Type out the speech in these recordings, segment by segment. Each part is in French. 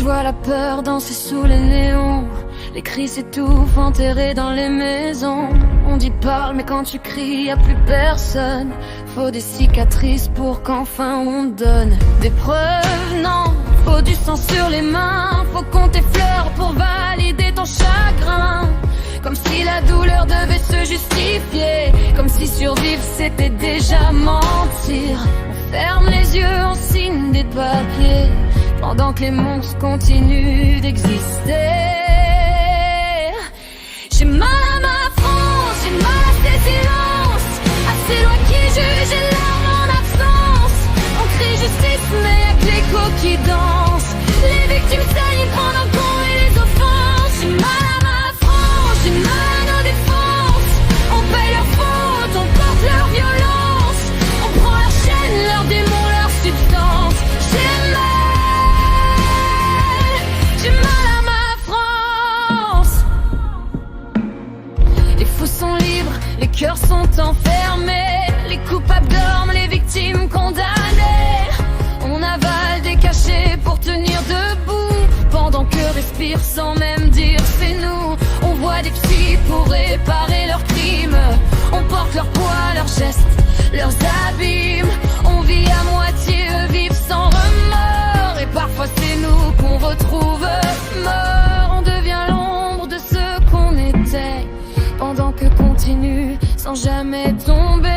Je vois la peur danser sous les néons, les cris s'étouffent enterrés dans les maisons. On dit parle mais quand tu cries y'a plus personne. Faut des cicatrices pour qu'enfin on donne des preuves, non. Faut du sang sur les mains, faut qu'on t'effleure pour valider ton chagrin. Comme si la douleur devait se justifier, comme si survivre c'était déjà mentir. On ferme les yeux, on signe des papiers, pendant que les monstres continuent d'exister. J'ai mal à ma France, j'ai mal à ces silences, à ces lois qui jugent et larmes en absence. On crie justice mais y'a que l'écho qui danse. Les victimes saignent pendant qu'on met les offenses. J'ai mal à ma France, j'ai mal à nos défenses. On paye leurs fautes, on porte leur violence. On prend leur chaîne, leurs démons, leur substance. J'ai mal à ma France. Les fous sont libres, les cœurs sont enfermés. Les coupables dorment, les victimes condamnées. On avale des cachets pour tenir debout, pendant que respire sans même dire c'est nous. On voit des psys pour réparer leurs crimes. On porte leur poids, leurs gestes, leurs abîmes. On vit à moitié, eux vivent sans remords. Et parfois c'est nous qu'on retrouve morts. On devient l'ombre de ce qu'on était, pendant que continue sans jamais tomber.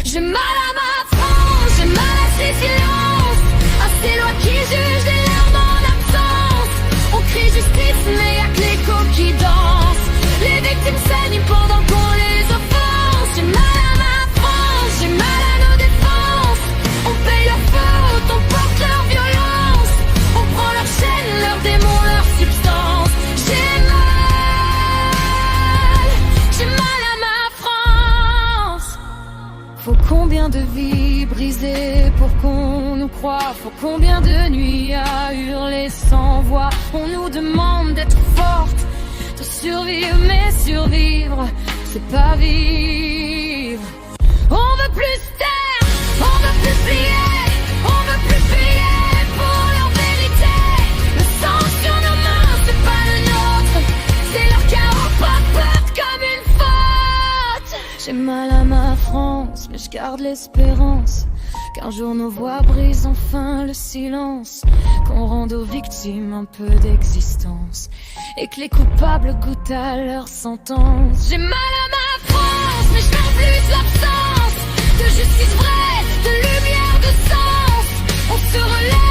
J'ai mal à ma France, j'ai mal à ces silences, à ces lois qui jugent des larmes en absence. On crie justice mais y'a que l'écho qui danse. Les victimes saignent pendant qu'on les offense. J'ai mal à ma France, j'ai mal à nos défenses. On paye leurs fautes, on porte leur violence. On prend leur chaîne, leurs démons, leur substance. J'ai mal à ma France. Faut combien de vies brisées pour qu'on nous croie? Faut combien de nuits à hurler sans voix? On nous demande d'être forte, de survivre, mais survivre, c'est pas vivre. On veut plus se taire, on veut plus plier, on veut plus payer pour leur vérité. Le sang sur nos mains, c'est pas le nôtre, c'est leur chaos, pas peur comme une faute. J'ai mal à ma France, mais je garde l'espérance qu'un jour nos voix brisent enfin le silence, qu'on rende aux victimes un peu d'existence et que les coupables goûtent à leur sentence. J'ai mal à ma France, mais je n'en plus l'absence de justice vraie, de lumière, de sens. On se relève.